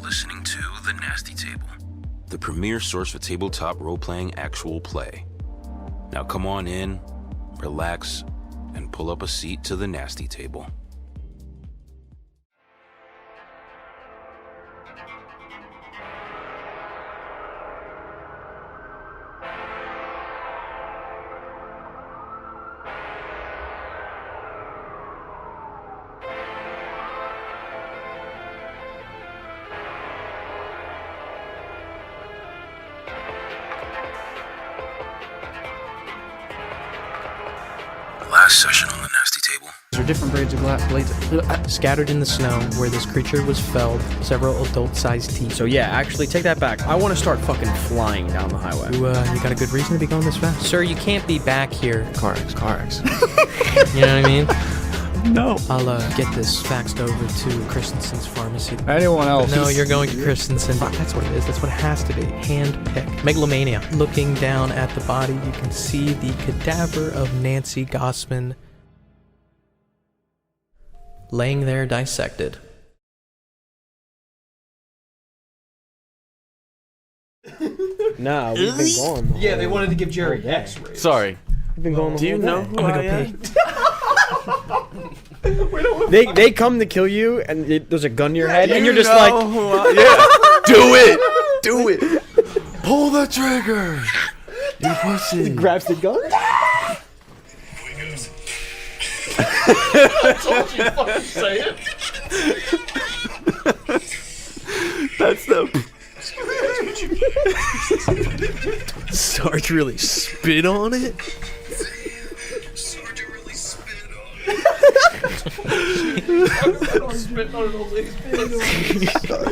listening to The Nasty Table, the premier source for tabletop role-playing actual play. Now come on in, relax, and pull up a seat to The Nasty Table. Last session on The Nasty Table. There are different blades of Scattered in the snow where this creature was felled, several adult-sized teeth. So yeah, actually, take that back. I want to start fucking flying down the highway. You got a good reason to be going this fast? Sir, you can't be back here. Car X. You know what I mean? No. I'll get this faxed over to Christensen's pharmacy. Anyone else? No, you're going to Christensen. That's what it is. That's what it has to be. Hand-picked. Megalomania. Looking down at the body, you can see the cadaver of Nancy Gossman laying there dissected. Nah, we've been going. Yeah, they wanted to give Jerry X-rays. Sorry. We've been going. Do you know who I am? They come to kill you, and there's a gun to your head, and you're just like, Do it! Pull the trigger! You pussy! he grabs the gun. I told you fucking say it. That's the... Sarge really spit on it? Sarge really spit on it. Spit on it all day.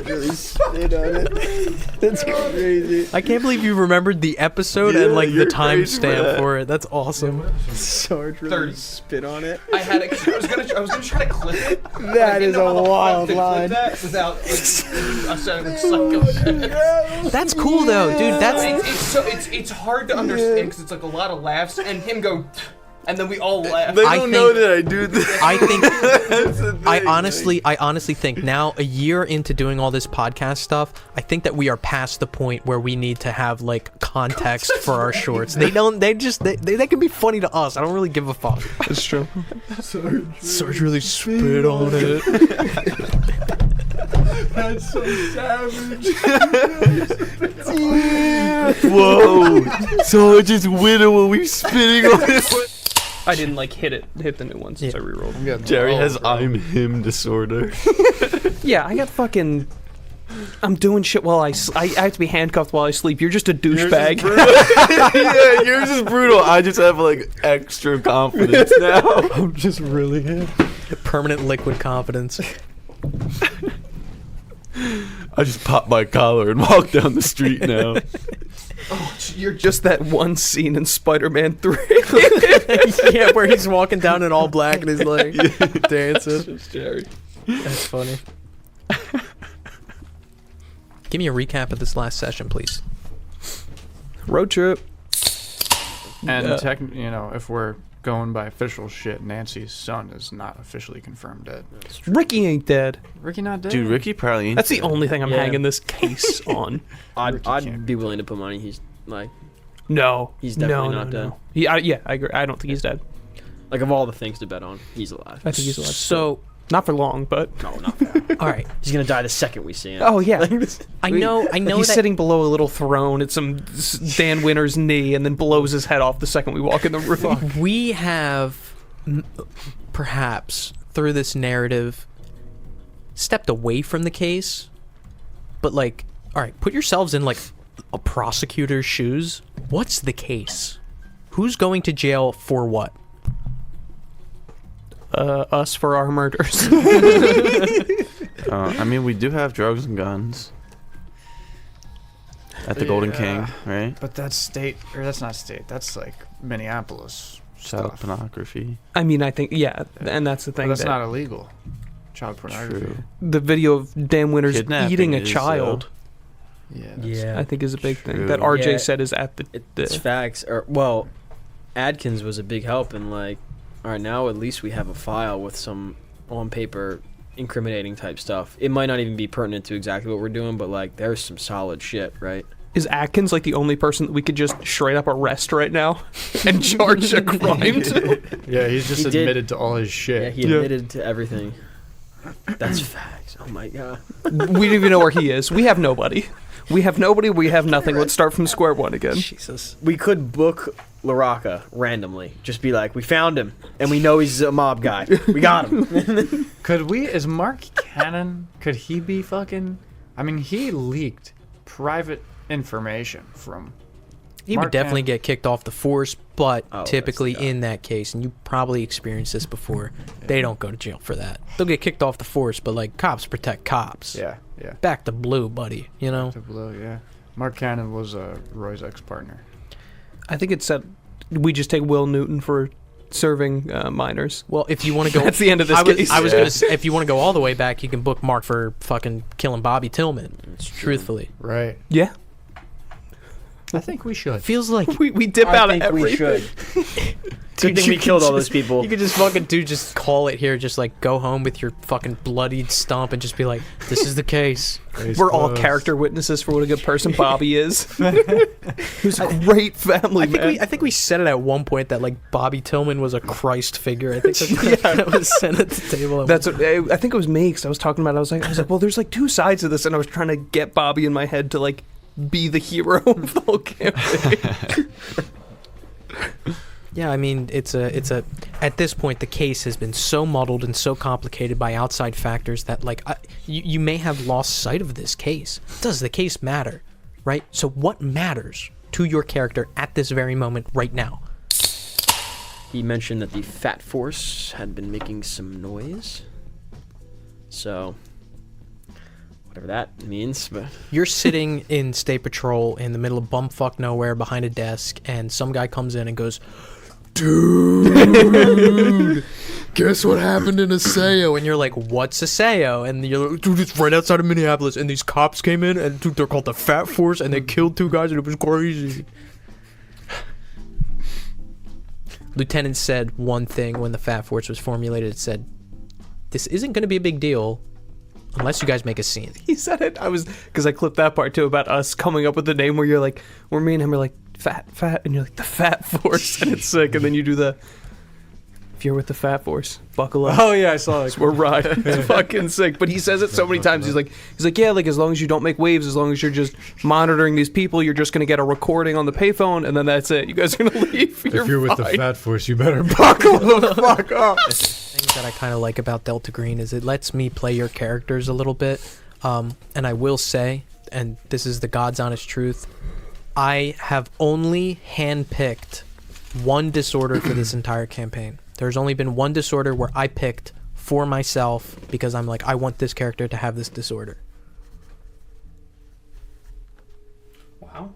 Really spit on it. That's crazy. I can't believe you remembered the episode Yeah, and like the you're crazy for timestamp that. for it. That's awesome. Sarge really 30. spit on it. I was gonna try to clip it. but I That didn't is know a how the fuck wild to clip line. that without like, I sounded like psycho. That's cool though, dude. That's It's hard to understand because it's like a lot of laughs and him go, and then we all laugh. They I don't know think- that I do this. I think That's the thing, I honestly think now, a year into doing all this podcast stuff, I think that we are past the point where we need to have like context for our shorts. They can be funny to us. I don't really give a fuck. That's true. Sarge really spit on it. That's so savage. Whoa! So I just winning when we spitting on this. I didn't like hit the new one since I rerolled. Jerry has I'm him disorder. Yeah, I got fucking. I'm doing shit while I have to be handcuffed while I sleep. You're just a douchebag. Yeah, yours is brutal. I just have like extra confidence now. I'm just really him. Permanent liquid confidence. I just pop my collar and walk down the street now. You're just that one scene in Spider-Man 3. Yeah, where he's walking down in all black and he's like dancing. It's Jerry. That's funny. Give me a recap of this last session, please. Road trip. And if we're going by official shit, Nancy's son is not officially confirmed dead. Ricky ain't dead. Ricky not dead? Dude, Ricky probably ain't. That's the only thing I'm Yeah. hanging this case on. I'd be willing to put money. He's like, No. He's definitely no, not no. dead. Yeah, I agree. I don't think he's dead. like of all the things to bet on, he's alive. I think he's alive. So, Not for long, but. No, not for that. all right. He's gonna die the second we see him. Oh, yeah. I know He's that sitting below a little throne at some Dan Winner's knee and then blows his head off the second we walk in the room. we have perhaps through this narrative stepped away from the case, but like, all right, put yourselves in like a prosecutor's shoes. What's the case? Who's going to jail for what? Us for our murders. I mean, we do have drugs and guns at the Golden King, right? But that's state, or that's not state. That's like Minneapolis Child stuff. pornography. I mean, I think, yeah, and that's the But thing. that's that not illegal. Child pornography. True. the video of Dan Winters Kidnapping eating a is, child, Yeah. Yeah. I think is a big thing. True. That RJ Yeah. said is at the. It's facts. Or well, Adkins was a big help in like, all right, now at least we have a file with some on paper incriminating type stuff. It might not even be pertinent to exactly what we're doing, but like there's some solid shit, right? Is Atkins like the only person that we could just straight up arrest right now and charge a crime to? Yeah, he's just He did. admitted to all his shit. Yeah, he admitted to everything. That's facts. Oh my god. We don't even know where he is. We have nobody. We have nobody. We have nothing. Let's start from square one again. Jesus. We could book LaRocca randomly. Just be like, we found him, and we know he's a mob guy. We got him. Could we, is Mark Cannon, could he be fucking, I mean, he leaked private information from He Mark would definitely Cannon. get kicked off the force, but Oh, typically that's- in that case, and you probably experienced this before, they don't go to jail for that. They'll get kicked off the force, but like cops protect cops. Yeah. Back to blue, buddy. You know. To Blue, yeah. Mark Cannon was Roy's ex-partner. I think it said we just take Will Newton for serving minors. Well, if you want to go, That's the end of this case. I was gonna say, if you want to go all the way back, you can book Mark for fucking killing Bobby Tillman. Truthfully, Right. Yeah. I think we should. feels like We dip out of everything. we should. Good thing we killed all those people. you could just fucking just call it here, just like go home with your fucking bloodied stump and just be like, this is the case. We're all character witnesses for what a good person Bobby is. Who's a great family man. I think we said it at one point that like Bobby Tillman was a Christ figure. I think that was said at the table. That's what, I think it was me because I was talking about it. I was like, well, there's like two sides to this, and I was trying to get Bobby in my head to like be the hero of the whole campaign. Yeah, I mean, it's a. At this point, the case has been so muddled and so complicated by outside factors that, like, you may have lost sight of this case. Does the case matter, right? So, what matters to your character at this very moment, right now? He mentioned that the Fat Force had been making some noise. So, whatever that means, but You're sitting in State Patrol in the middle of bumfuck nowhere behind a desk, and some guy comes in and goes, dude, guess what happened in Aseo? And you're like, what's Aseo? And you're like, dude, it's right outside of Minneapolis, and these cops came in, and dude, they're called the Fat Force, and they killed 2 guys, and it was crazy. Lieutenant said one thing when the Fat Force was formulated. It said, this isn't going to be a big deal unless you guys make a scene. He said it. Because I clipped that part too about us coming up with the name where you're like, where me and him are like, fat, and you're like, the Fat Force, and it's sick. And then you do the, if you're with the Fat Force, buckle up. Oh, yeah, I saw it. We're riding. It's fucking sick. But he says it so many times. He's like, yeah, like as long as you don't make waves, as long as you're just monitoring these people, you're just gonna get a recording on the payphone, and then that's it. You guys are gonna leave. If you're with the fine. Fat Force, you better buckle the fuck up. Things that I kind of like about Delta Green is it lets me play your characters a little bit. And I will say, and this is the God's honest truth, I have only handpicked one disorder for this entire campaign. There's only been one disorder where I picked for myself because I'm like, I want this character to have this disorder. wow.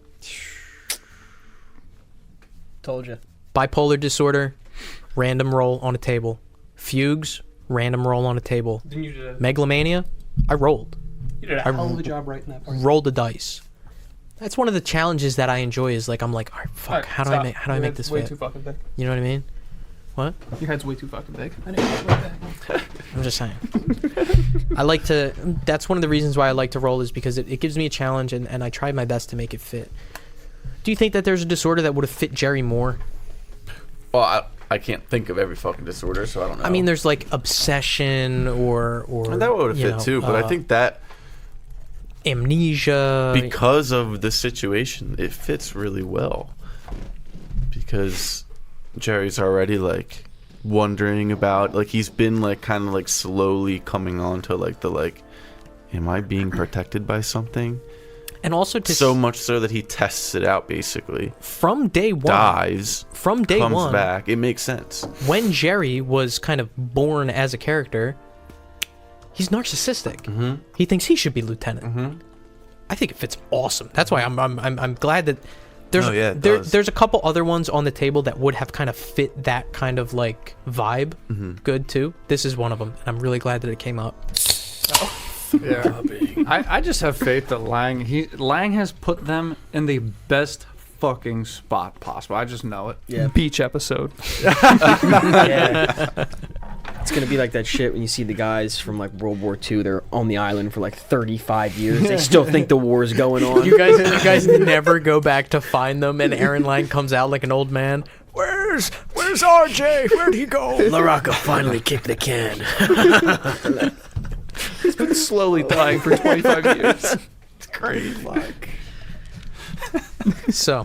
Told you. Bipolar disorder, random roll on a table. Fugues, random roll on a table. Didn't you do that? Megalomania, I rolled. You did a hell of a job writing that part. Roll the dice. That's one of the challenges that I enjoy. Is like I'm like, all right, fuck. Alright, how do stop. I make? How do I Your make head's this way fit? too fucking big. You know what I mean? What? Your head's way too fucking big. I'm just saying. I like to. That's one of the reasons why I like to roll is because it gives me a challenge and I try my best to make it fit. Do you think that there's a disorder that would have fit Jerry more? Well, I can't think of every fucking disorder, so I don't know. I mean, there's like obsession or and that would have you fit know, too, but I think that amnesia. because of the situation, it fits really well. Because Jerry's already like wondering about, like he's been like kind of like slowly coming on to like the like, am I being protected by something? and also to So much so that he tests it out basically. from day one. Dies. From day comes one. back. It makes sense. When Jerry was kind of born as a character, he's narcissistic. Mm-hmm. He thinks he should be lieutenant. Mm-hmm. I think it fits awesome. That's why I'm glad that there's Oh, yeah, it does. there's a couple other ones on the table that would have kind of fit that kind of like vibe Mm-hmm. good too. This is one of them, and I'm really glad that it came up. Yeah. I just have faith that Lang has put them in the best fucking spot possible. I just know it. Yeah. Beach episode. Yeah. It's gonna be like that shit when you see the guys from like World War II. They're on the island for like 35 years. They still think the war is going on. You guys never go back to find them, and Aaron Lang comes out like an old man. Where's RJ? Where'd he go? LaRocca finally kicked the can. He's been slowly dying for 25 years. It's great. Fuck. So.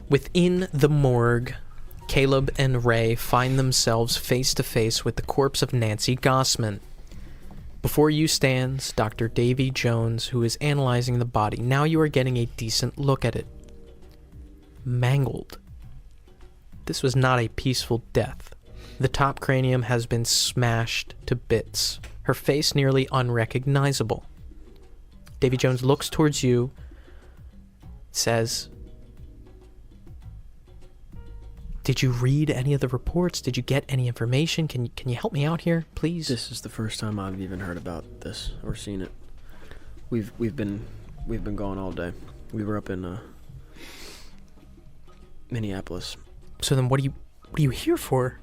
Within the morgue, Caleb and Ray find themselves face to face with the corpse of Nancy Gossman. Before you stands Dr. Davy Jones, who is analyzing the body. Now you are getting a decent look at it. Mangled. This was not a peaceful death. The top cranium has been smashed to bits. Her face nearly unrecognizable. Davy Jones looks towards you, says, "Did you read any of the reports? Did you get any information? Can you help me out here, please?" This is the first time I've even heard about this or seen it. We've been gone all day. We were up in Minneapolis. So then, what are you here for?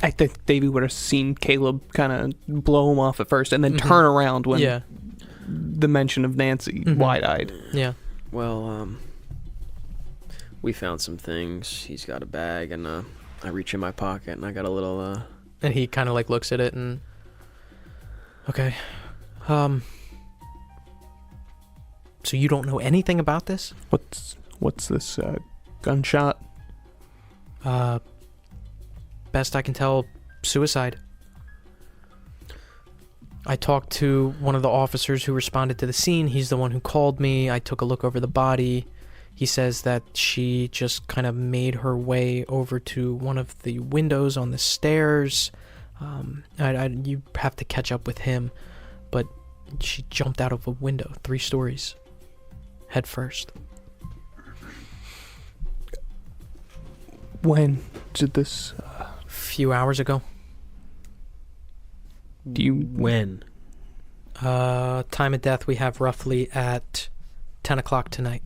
I think Davey would have seen Caleb kind of blow him off at first and then turn around when the mention of Nancy, wide-eyed. Yeah. Well, we found some things. He's got a bag, and I reach in my pocket, and I got a little. And he kind of like looks at it and. Okay. So you don't know anything about this? What's this gunshot? Best I can tell, suicide. I talked to one of the officers who responded to the scene. He's the one who called me. I took a look over the body. He says that she just kind of made her way over to one of the windows on the stairs. You have to catch up with him, but she jumped out of a window, 3 stories, head first. When did this? Few hours ago. When? Time of death we have roughly at 10 o'clock tonight.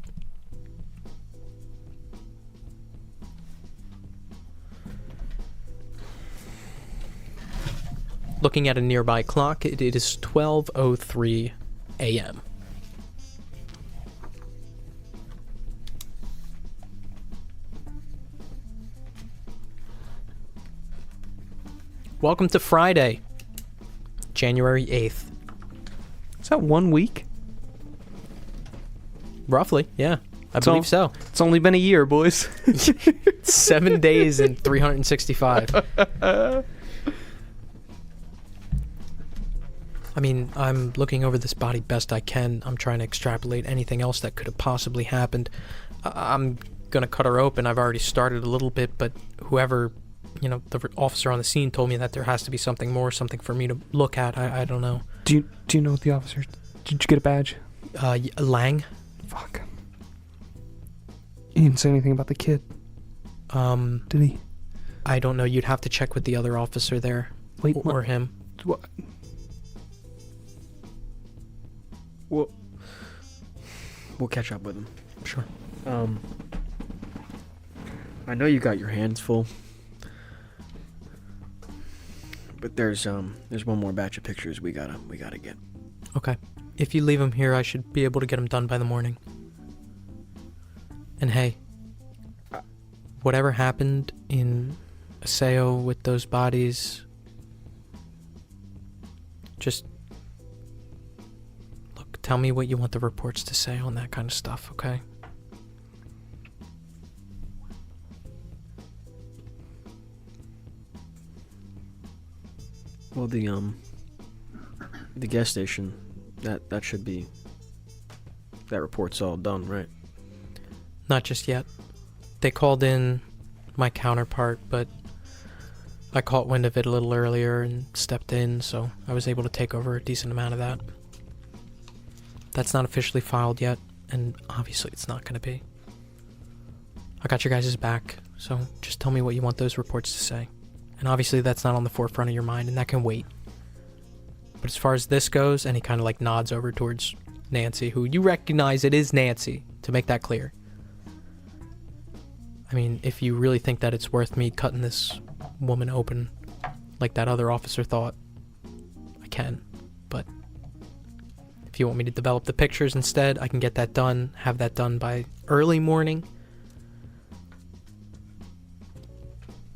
Looking at a nearby clock, it is 12:03 a.m. Welcome to Friday, January 8th. Is that 1 week? Roughly, yeah. I believe so. It's only been a year, boys. 7 days and 365. I mean, I'm looking over this body best I can. I'm trying to extrapolate anything else that could have possibly happened. I'm going to cut her open. I've already started a little bit, but whoever, the officer on the scene told me that there has to be something more, something for me to look at. I don't know. Do you know what the officer... Did you get a badge? Lang. Fuck. He didn't say anything about the kid. Did he? I don't know. You'd have to check with the other officer there. Wait, or him. What? We'll catch up with him. Sure. I know you got your hands full, but there's one more batch of pictures we gotta get. Okay. If you leave them here, I should be able to get them done by the morning. And hey, whatever happened in Aseo with those bodies, just look, tell me what you want the reports to say on that kind of stuff, okay? Well, the gas station, that should be, that report's all done, right? Not just yet. They called in my counterpart, but I caught wind of it a little earlier and stepped in, so I was able to take over a decent amount of that. That's not officially filed yet, and obviously it's not going to be. I got your guys' back, so just tell me what you want those reports to say. And obviously that's not on the forefront of your mind, and that can wait. But as far as this goes, and he kind of like nods over towards Nancy, who you recognize it is Nancy, to make that clear. I mean, if you really think that it's worth me cutting this woman open like that other officer thought, I can. But if you want me to develop the pictures instead, I can get that done, have that done by early morning.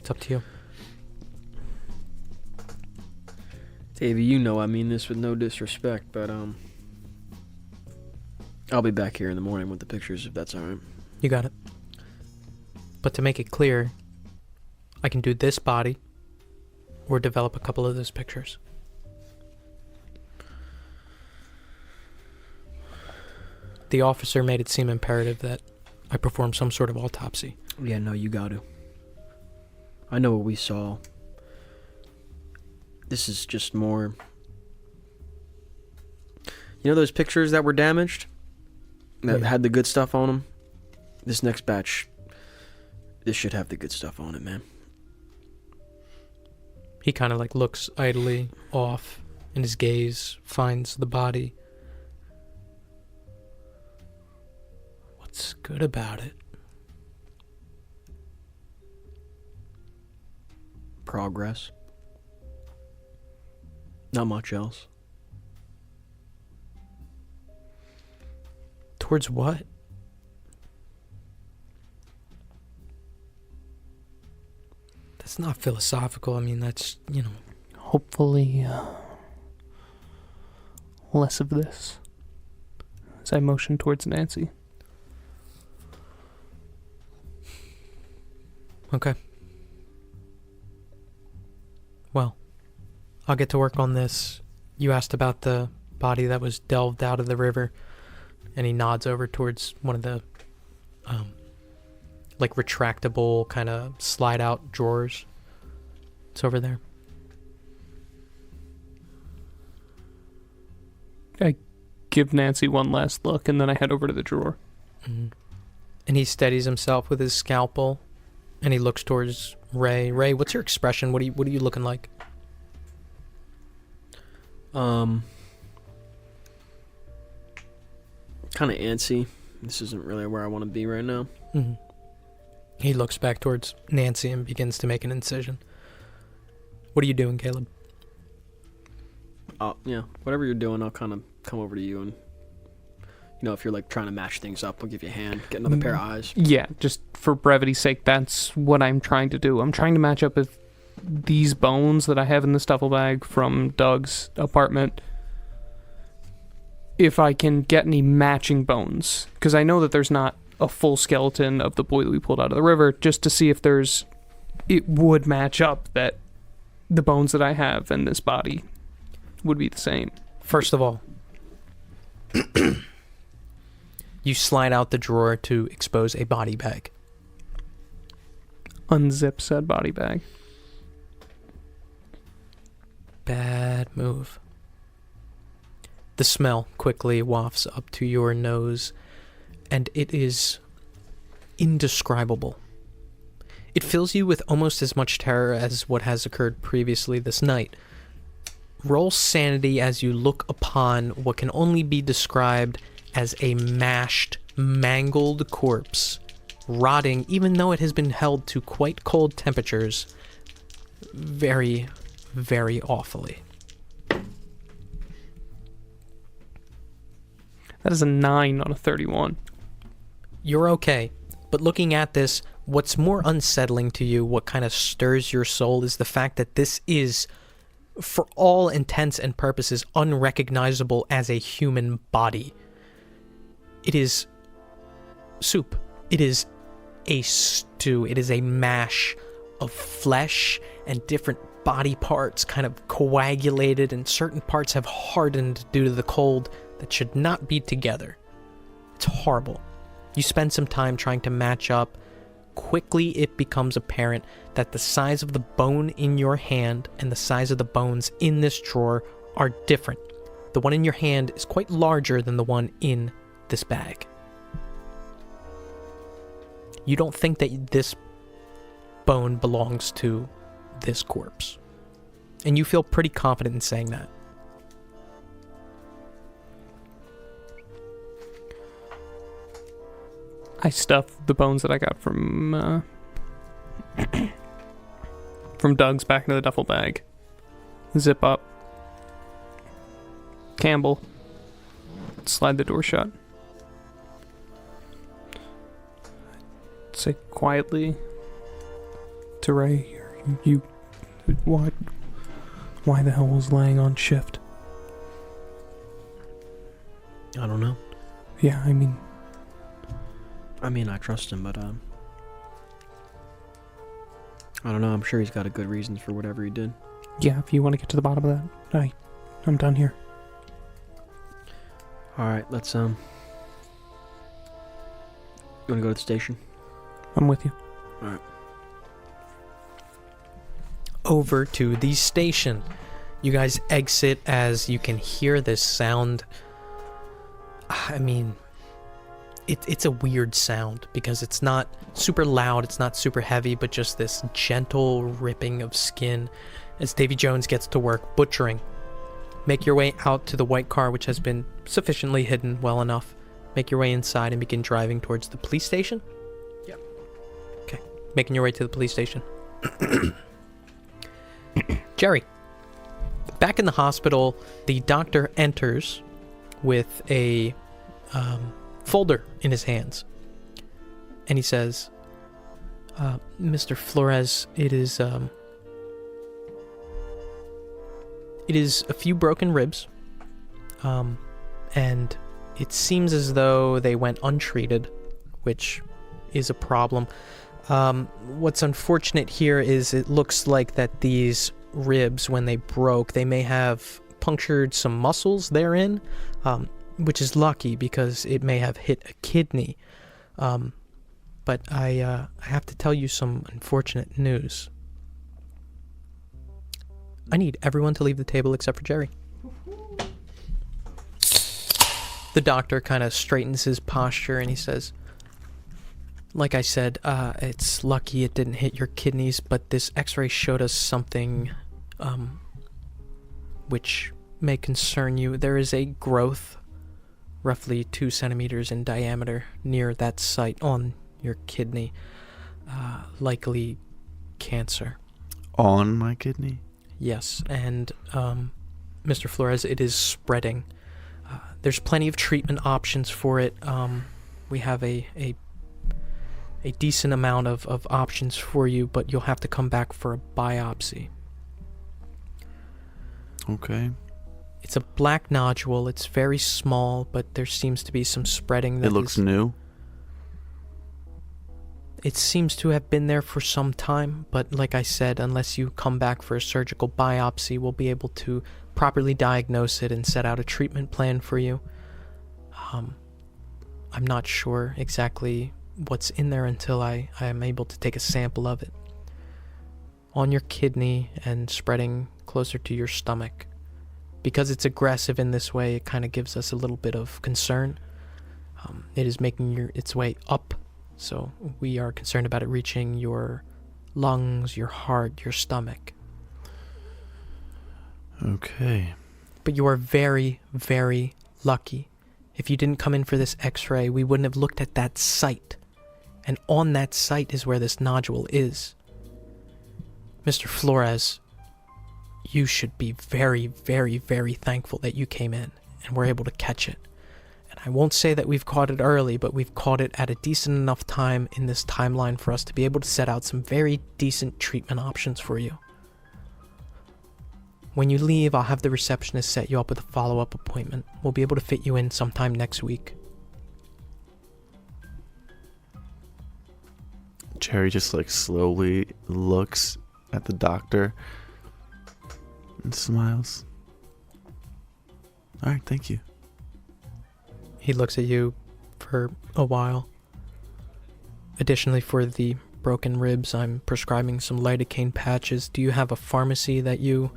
It's up to you. Davey, you know I mean this with no disrespect, but I'll be back here in the morning with the pictures if that's alright. You got it. But to make it clear, I can do this body or develop a couple of those pictures. The officer made it seem imperative that I perform some sort of autopsy. Yeah, no, you got to. I know what we saw. This is just more... You know those pictures that were damaged? That had the good stuff on them? This next batch, this should have the good stuff on it, man. He kind of like looks idly off, and his gaze finds the body. What's good about it? Progress. Not much else. Towards what? That's not philosophical. I mean, that's, you know. Hopefully, less of this. As I motion towards Nancy. Okay. Well, I'll get to work on this. You asked about the body that was delved out of the river, and he nods over towards one of the, like, retractable kind of slide-out drawers. It's over there. I give Nancy one last look, and then I head over to the drawer. Mm-hmm. And he steadies himself with his scalpel, and he looks towards Ray. Ray, what's your expression? What are you looking like? Kind of antsy. This isn't really where I want to be right now. Mm-hmm. He looks back towards Nancy and begins to make an incision. What are you doing, Caleb? Yeah, whatever you're doing, I'll kind of come over to you and, you know, if you're like trying to match things up, I'll give you a hand, get another pair of eyes. Yeah, just for brevity's sake, that's what I'm trying to do. I'm trying to match up with these bones that I have in this duffel bag from Doug's apartment. If I can get any matching bones, because I know that there's not a full skeleton of the boy that we pulled out of the river, just to see if it would match up that the bones that I have in this body would be the same. First of all, you slide out the drawer to expose a body bag. Unzip said body bag. Bad move. The smell quickly wafts up to your nose, and it is indescribable. It fills you with almost as much terror as what has occurred previously this night. Roll sanity as you look upon what can only be described as a mashed, mangled corpse, rotting even though it has been held to quite cold temperatures, very, very awfully. That is a 9 on a 31. You're okay, but looking at this, what's more unsettling to you, what kind of stirs your soul, is the fact that this is, for all intents and purposes, unrecognizable as a human body. It is soup. It is a stew. It is a mash of flesh and different body parts kind of coagulated, and certain parts have hardened due to the cold that should not be together. It's horrible. You spend some time trying to match up. Quickly it becomes apparent that the size of the bone in your hand and the size of the bones in this drawer are different. The one in your hand is quite larger than the one in this bag. You don't think that this bone belongs to this corpse. And you feel pretty confident in saying that. I stuff the bones that I got from Doug's back into the duffel bag. Zip up. Campbell. Slide the door shut. Say quietly to Ray, you why the hell was Lang on shift? I don't know. Yeah, I mean, I trust him, but I don't know. I'm sure he's got a good reason for whatever he did. yeah, if you want to get to the bottom of that, I'm done here. All right, let's You want to go to the station? I'm with you. All right. Over to the station. You guys exit as you can hear this sound. I mean, it's a weird sound because it's not super loud, it's not super heavy, but just this gentle ripping of skin as Davy Jones gets to work butchering. Make your way out to the white car, which has been sufficiently hidden well enough. Make your way inside and begin driving towards the police station? Yep. Okay, making your way to the police station. Jerry, back in the hospital, the doctor enters with a folder in his hands. And he says, Mr. Flores, it is a few broken ribs. And it seems as though they went untreated, which is a problem. What's unfortunate here is it looks like that these ribs, when they broke, they may have punctured some muscles therein, which is lucky because it may have hit a kidney. But I have to tell you some unfortunate news. I need everyone to leave the table except for Jerry. The doctor kind of straightens his posture and he says, like I said, it's lucky it didn't hit your kidneys, but this x-ray showed us something which may concern you. There is a growth roughly 2 centimeters in diameter near that site on your kidney. Likely cancer. On my kidney? Yes, and Mr. Flores, it is spreading. There's plenty of treatment options for it. We have a decent amount of options for you, but you'll have to come back for a biopsy. Okay. It's a black nodule. It's very small, but there seems to be some spreading. That it looks new? It seems to have been there for some time, but like I said, unless you come back for a surgical biopsy, we'll be able to properly diagnose it and set out a treatment plan for you. I'm not sure exactly what's in there until I am able to take a sample of it. On your kidney and spreading closer to your stomach. Because it's aggressive in this way, it kind of gives us a little bit of concern. It is making its way up, so we are concerned about it reaching your lungs, your heart, your stomach. Okay. But you are very, very lucky. If you didn't come in for this x-ray, we wouldn't have looked at that site. And on that site is where this nodule is. Mr. Flores, you should be very, very, very thankful that you came in and were able to catch it. And I won't say that we've caught it early, but we've caught it at a decent enough time in this timeline for us to be able to set out some very decent treatment options for you. When you leave, I'll have the receptionist set you up with a follow-up appointment. We'll be able to fit you in sometime next week. Jerry just slowly looks at the doctor and smiles. Alright, thank you. He looks at you for a while. Additionally, for the broken ribs, I'm prescribing some lidocaine patches. Do you have a pharmacy that you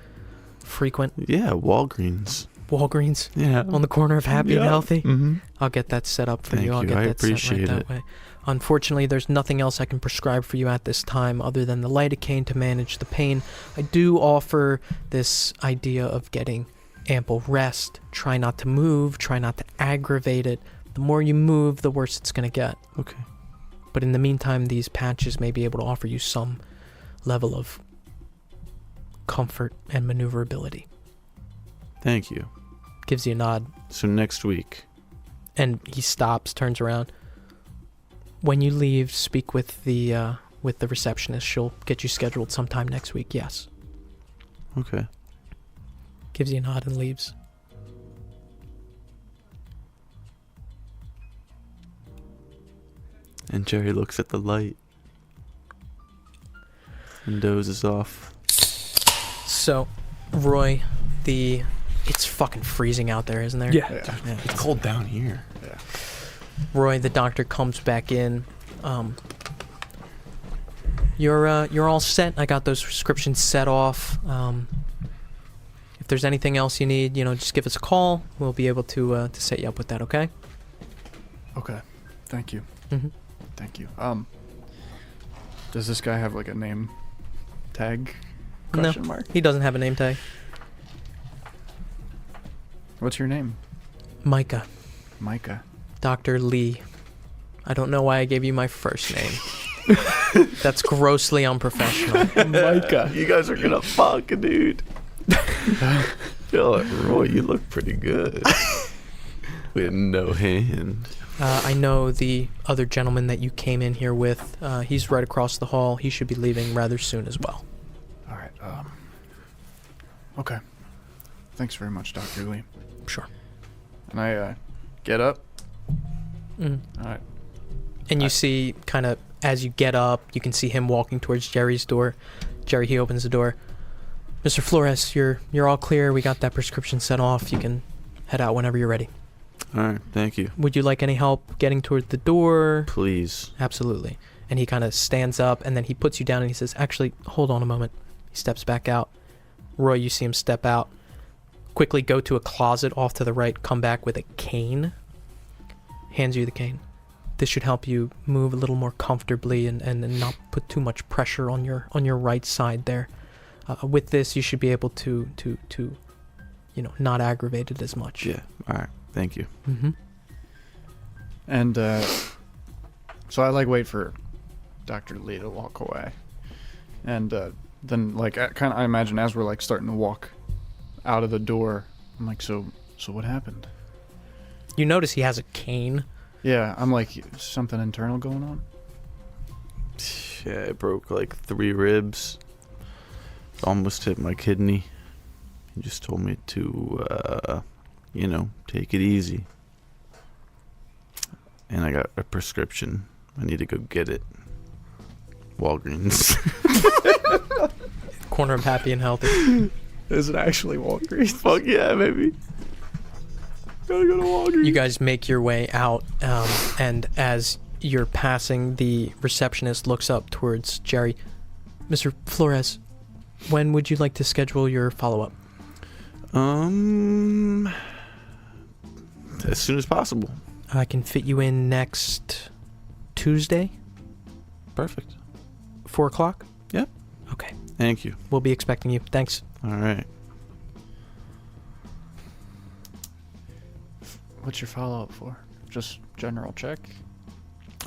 frequent? Yeah, Walgreens. Walgreens? Yeah. On the corner of Happy and Healthy? Mm-hmm. I'll get that set up for Thank you. I'll you. get I that sent right that way. Unfortunately, there's nothing else I can prescribe for you at this time other than the lidocaine to manage the pain. I do offer this idea of getting ample rest. Try not to move. Try not to aggravate it. The more you move, the worse it's going to get. Okay. But in the meantime, these patches may be able to offer you some level of comfort and maneuverability. Thank you. Gives you a nod. So next week. And he stops, turns around. When you leave, speak with the receptionist. She'll get you scheduled sometime next week. Yes. Okay. Gives you a nod and leaves. And Jerry looks at the light and dozes off. So, Roy, it's fucking freezing out there, isn't there? Yeah. It's cold down here. Roy, the doctor, comes back in. You're all set. I got those prescriptions set off. If there's anything else you need, just give us a call. We'll be able to set you up with that. Okay? Okay. Thank you. Mm-hmm. Thank you. Does this guy have like a name tag? Question mark. He doesn't have a name tag. What's your name? Micah. Micah. Dr. Lee. I don't know why I gave you my first name. That's grossly unprofessional. Micah. You guys are gonna fuck, dude. Roy, you look pretty good. With no hand. I know the other gentleman that you came in here with. He's right across the hall. He should be leaving rather soon as well. All right. Okay. Thanks very much, Dr. Lee. Sure. And I get up. Mm. All right. And you see, kind of, as you get up, you can see him walking towards Jerry's door. Jerry, he opens the door. Mr. Flores, you're all clear. We got that prescription set off. You can head out whenever you're ready. All right, thank you. Would you like any help getting toward the door? Please. Absolutely. And he kind of stands up, and then he puts you down, and he says, actually, hold on a moment. He steps back out. Roy, you see him step out. Quickly go to a closet off to the right, come back with a cane. Hands you the cane. This should help you move a little more comfortably and not put too much pressure on your right side there. With this, you should be able to not aggravate it as much. Yeah. All right. Thank you. Mm-hmm. And so I wait for Dr. Lee to walk away, and then I imagine as we're starting to walk out of the door, I'm like, so what happened? You notice he has a cane. Yeah, I'm like, something internal going on? Yeah, I broke 3 ribs. Almost hit my kidney. He just told me to, take it easy. And I got a prescription. I need to go get it. Walgreens. Corner of Happy and Healthy. Is it actually Walgreens? Fuck yeah, baby. Gotta go to Walgreens. You guys make your way out, and as you're passing, the receptionist looks up towards Jerry. Mr. Flores, when would you like to schedule your follow-up? As soon as possible. I can fit you in next Tuesday, Perfect. 4 o'clock? Yep. Okay. Thank you. We'll be expecting you. Thanks. All right. What's your follow-up for? Just general check?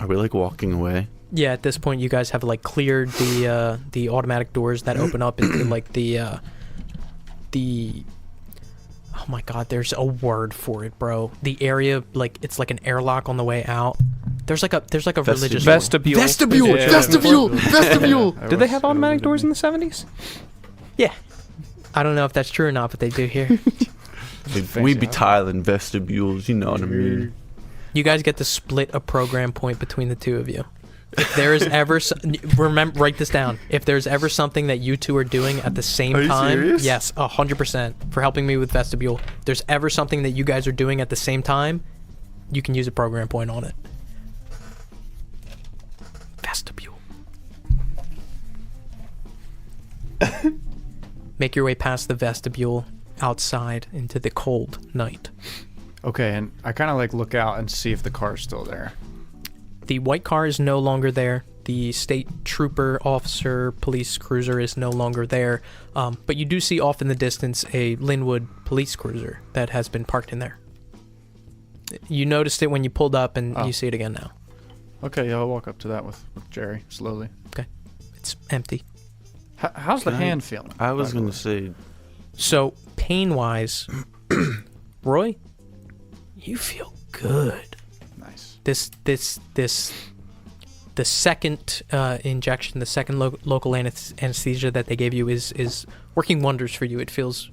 Are we walking away? Yeah, at this point, you guys have cleared the automatic doors that open up into the oh my god, there's a word for it, bro. The area, it's like an airlock on the way out. There's a religious Vestibule. Vestibule. Did they have automatic doors in the 70s? Yeah. I don't know if that's true or not, but they do here. We be tiling vestibules, you know what I mean. You guys get to split a program point between the two of you. If there is ever remember, write this down. If there's ever something that you two are doing at the same Are you time, serious? yes, 100% for helping me with vestibule. If there's ever something that you guys are doing at the same time, you can use a program point on it. Vestibule. Make your way past the vestibule outside into the cold night. Okay, and I kind of look out and see if the car's still there. The white car is no longer there. The state trooper officer police cruiser is no longer there. But you do see off in the distance a Linwood police cruiser that has been parked in there. You noticed it when you pulled up, and you see it again now. Okay, yeah, I'll walk up to that with Jerry slowly. It's empty. How's the Can I- hand feeling? I was by the gonna way? say, So pain-wise, Roy, you feel good. Nice. The second injection, the second local anesthesia that they gave you is working wonders for you. It feels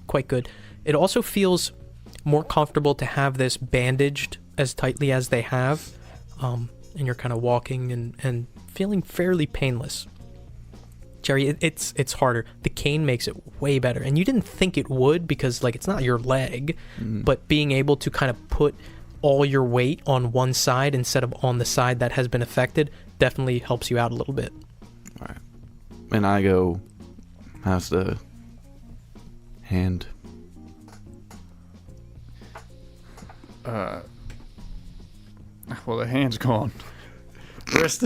quite good. It also feels more comfortable to have this bandaged as tightly as they have, and you're kind of walking and feeling fairly painless. Jerry, it's harder. The cane makes it way better, and you didn't think it would because like it's not your leg, but being able to kind of put all your weight on one side instead of on the side that has been affected definitely helps you out a little bit. all right. And I go, how's the hand? Well, the hand's gone. Wrist.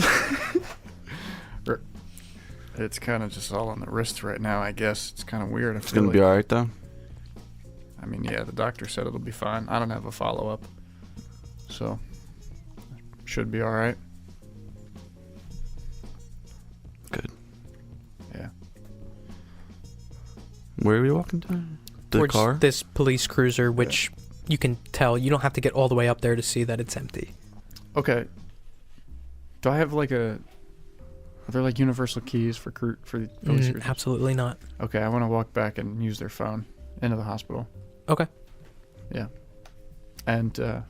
It's kind of just all on the wrist right now, I guess. It's kind of weird. It's gonna be all right though. I mean, yeah, the doctor said it'll be fine. I don't have a follow-up. So, should be all right. Good. Yeah. Where are we walking to? The Towards car? this police cruiser, which you can tell you don't have to get all the way up there to see that it's empty. Okay. Do I have like a... Are there like universal keys for the police cruisers? Absolutely not. Okay, I want to walk back and use their phone into the hospital. Okay. Yeah. And,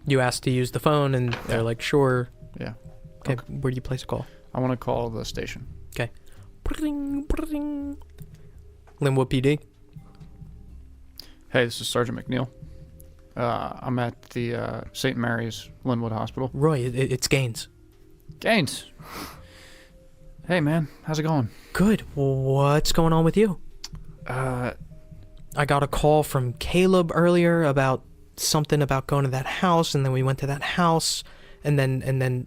You asked to use the phone, and they're like, sure. yeah. Okay, where do you place a call? I want to call the station. Okay. Linwood PD. Hey, this is Sergeant McNeil. I'm at the St. Mary's Linwood Hospital. Roy, it's Gaines. Gaines. Hey, man. How's it going? Good. What's going on with you? Uh, I got a call from Caleb earlier about something about going to that house, and then we went to that house, and then,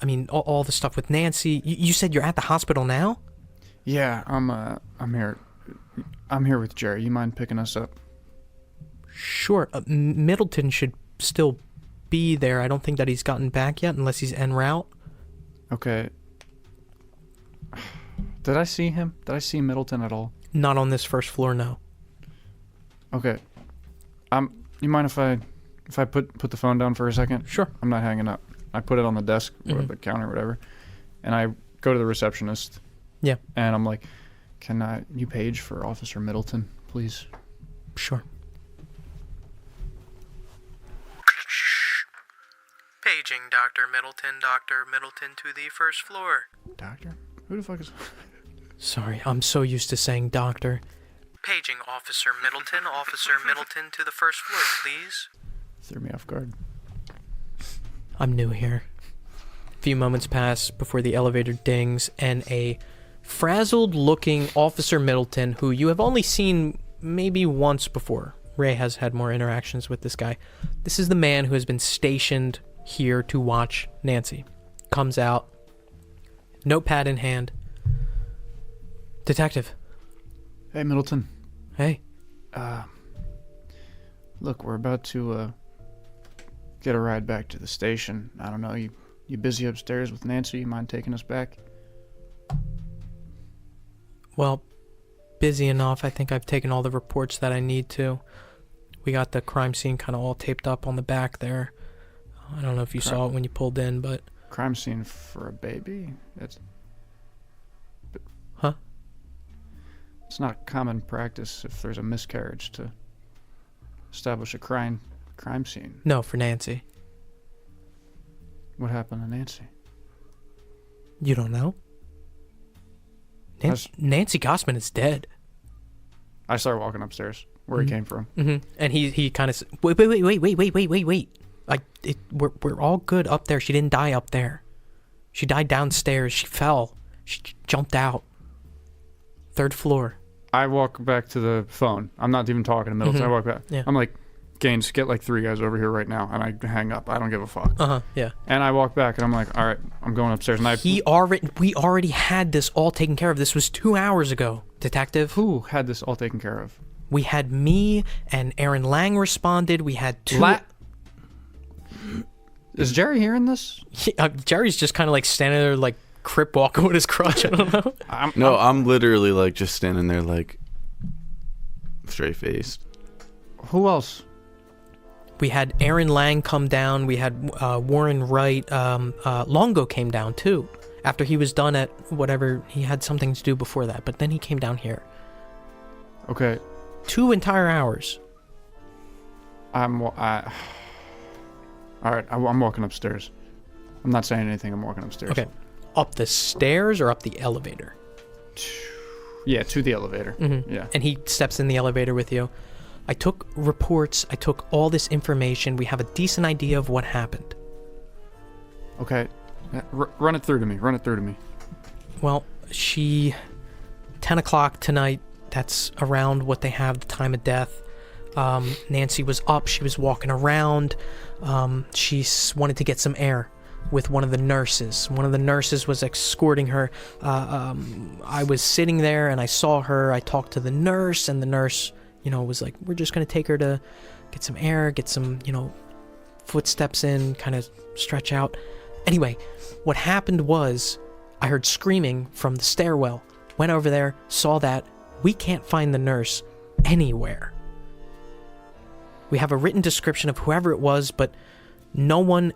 I mean, all the stuff with Nancy. You said you're at the hospital now? yeah, I'm here. I'm here with Jerry. You mind picking us up? Sure. Middleton should still be there. I don't think that he's gotten back yet, unless he's en route. Okay. Did I see him? Did I see Middleton at all? Not on this first floor, no. Okay. You mind if I put the phone down for a second? Sure. I'm not hanging up. I put it on the desk or Mhm. the counter or whatever, and I go to the receptionist. Yeah. And I'm like, "Can you page for Officer Middleton, please?" Sure. Paging Dr. Middleton to the first floor. Doctor? Who the fuck is? Sorry, I'm so used to saying doctor. Paging Officer Middleton to the first floor, please. Threw me off guard. I'm new here. A few moments pass before the elevator dings, and a frazzled-looking Officer Middleton, who you have only seen maybe once before. Ray has had more interactions with this guy. This is the man who has been stationed here to watch Nancy. Comes out, notepad in hand. Detective. Hey, Middleton. Hey. Look, we're about to get a ride back to the station. I don't know, you busy upstairs with Nancy? You mind taking us back? Well, busy enough. I think I've taken all the reports that I need to. We got the crime scene kind of all taped up on the back there. I don't know if you saw it when you pulled in, but... Crime scene for a baby? Huh? It's not common practice if there's a miscarriage to establish a crime scene. No, for Nancy. What happened to Nancy? You don't know? Nancy Gossman is dead. I started walking upstairs where he came from. Mm-hmm. And he kind of... Wait. We're all good up there. She didn't die up there. She died downstairs. She fell. She jumped out. 3rd floor. I walk back to the phone. I'm not even talking to Middleton. I walk back. Yeah. I'm like, Gaines, get like 3 guys over here right now. And I hang up. I don't give a fuck. Yeah. And I walk back and I'm like, all right, I'm going upstairs. And We already had this all taken care of. This was 2 hours ago, Detective. Who had this all taken care of? We had me and Aaron Lang responded. We had 2... Is Jerry hearing this? Jerry's just kind of like standing there, like crip walking with his crutch. I don't know. I'm literally like just standing there like straight faced. Who else? We had Aaron Lang come down. We had Warren Wright. Longo came down too. After he was done at whatever, he had something to do before that. But then he came down here. Okay. 2 entire hours. All right, I'm walking upstairs. I'm not saying anything. I'm walking upstairs. Okay. Up the stairs or up the elevator? Yeah, to the elevator. Mm-hmm. Yeah. And he steps in the elevator with you. I took reports. I took all this information. We have a decent idea of what happened. Okay. Run it through to me. Run it through to me. Well, 10 o'clock tonight, that's around what they have, the time of death. Nancy was up. She was walking around. She wanted to get some air with one of the nurses. One of the nurses was escorting her. I was sitting there and I saw her. I talked to the nurse, and the nurse, was like, we're just going to take her to get some air, get some, footsteps in, kind of stretch out. Anyway, what happened was I heard screaming from the stairwell. Went over there, saw that. We can't find the nurse anywhere. We have a written description of whoever it was, but no one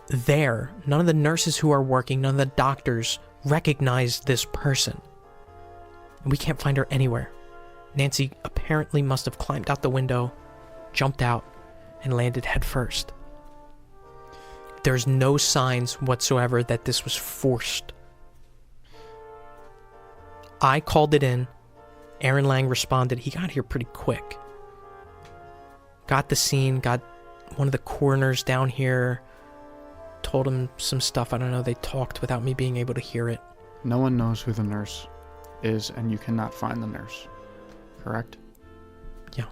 there, none of the nurses who are working, none of the doctors recognized this person. And we can't find her anywhere. Nancy apparently must have climbed out the window, jumped out, and landed headfirst. There's no signs whatsoever that this was forced. I called it in. Aaron Lang responded. He got here pretty quick. Got the scene, got one of the coroners down here, told him some stuff. I don't know, they talked without me being able to hear it. No one knows who the nurse is, and you cannot find the nurse. Correct? Yeah.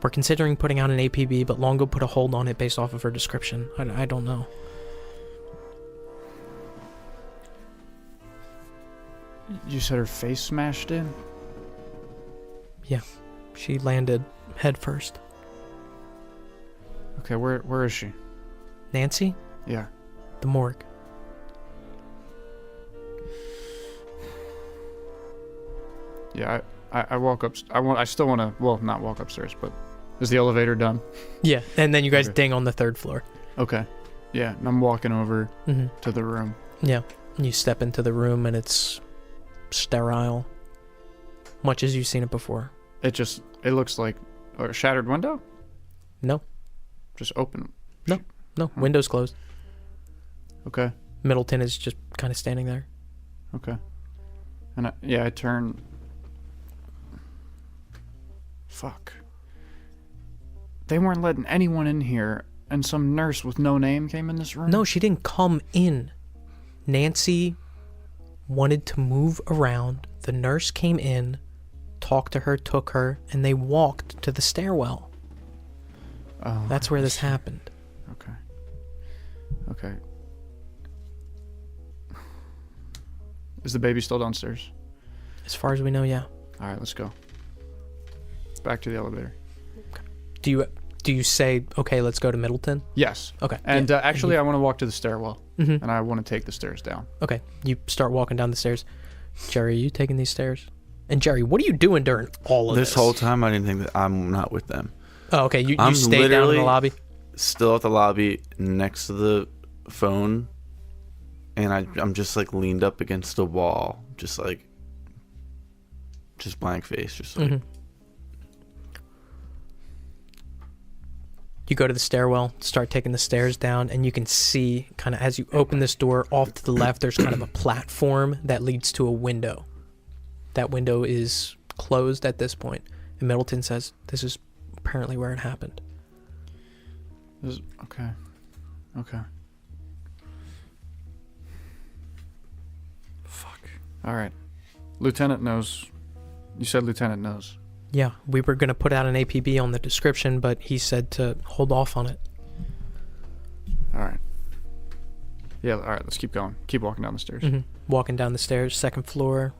We're considering putting out an APB, but Longo put a hold on it based off of her description. I don't know. You said her face smashed in? Yeah. She landed head first. Okay, where is she? Nancy? Yeah. The morgue. Yeah, I walk up. I still want to. Well, not walk upstairs, but is the elevator done? Yeah, and then you guys Okay. ding on the 3rd floor. Okay. Yeah, and I'm walking over Mm-hmm. to the room. Yeah. You step into the room and it's sterile, much as you've seen it before. It looks like a shattered window. No, Just open. no, window's closed. Okay. Middleton is just kind of standing there. Okay. And I turn. Fuck. They weren't letting anyone in here, and some nurse with no name came in this room? No, she didn't come in. Nancy wanted to move around. The nurse came in, talked to her, took her, and they walked to the stairwell. Oh, That's where this happened. Okay. Okay. Is the baby still downstairs? As far as we know, yeah. All right, let's go. Back to the elevator. Do you say, okay, let's go to Middleton? Yes. Okay. And actually, I want to walk to the stairwell, Mm-hmm. and I want to take the stairs down. Okay, you start walking down the stairs. Jerry, are you taking these stairs? And Jerry, what are you doing during all of this? This whole time, I didn't think that I'm not with them. Oh, okay, you I'm stayed down in the literally lobby? Still at the lobby next to the phone, and I'm just like leaned up against a wall, just blank face, just like. Mm-hmm. You go to the stairwell, start taking the stairs down, and you can see, kind of as you open this door, off to the left, there's kind of a platform that leads to a window. That window is closed at this point. And Middleton says, this is apparently where it happened. Okay. Okay. Fuck. All right. Lieutenant knows. You said Lieutenant knows. Yeah, we were going to put out an APB on the description, but he said to hold off on it. All right. Yeah, all right, let's keep going. Keep walking down the stairs. Mm-hmm. Walking down the stairs, 2nd floor,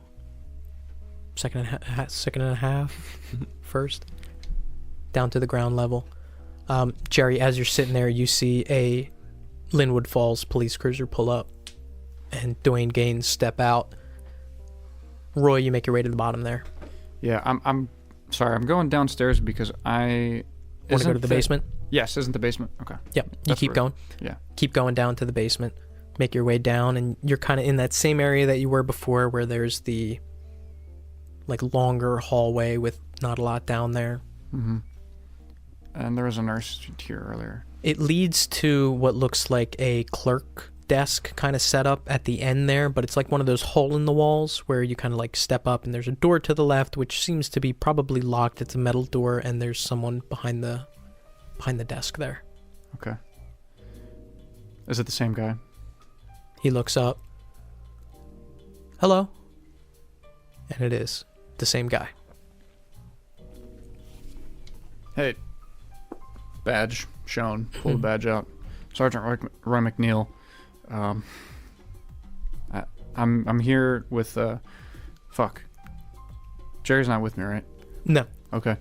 second and a half, first, down to the ground level. Jerry, as you're sitting there, you see a Linwood Falls police cruiser pull up, and Dwayne Gaines step out. Roy, you make your way to the bottom there. Yeah, I'm sorry. I'm going downstairs because I Want to go to the basement? Yes, isn't the basement? Okay. Yep. You That's keep where- going. Yeah. Keep going down to the basement. Make your way down, and you're kind of in that same area that you were before, where there's the like longer hallway with not a lot down there. Mm-hmm. And there was a nurse here earlier. It leads to what looks like a clerk desk kind of set up at the end there, but it's like one of those hole in the walls where you kind of like step up and there's a door to the left which seems to be probably locked. It's a metal door, and there's someone behind the desk there. Okay. Is it the same guy? He looks up. Hello? And it is the same guy. Hey. Badge shown. Pull the badge out. Sergeant Roy McNeil. I'm here with fuck. Jerry's not with me, right? No. Okay.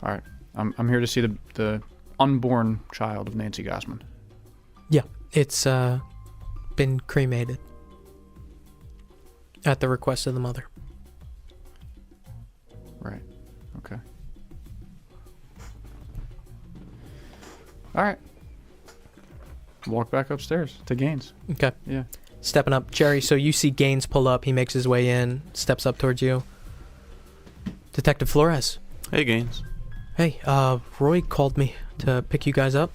All right. I'm here to see the unborn child of Nancy Gossman. Yeah, it's been cremated at the request of the mother. Right. Okay. All right. Walk back upstairs to Gaines. Okay. Yeah. Stepping up. Jerry, so you see Gaines pull up. He makes his way in, steps up towards you. Detective Flores. Hey, Gaines. Hey, Roy called me to pick you guys up.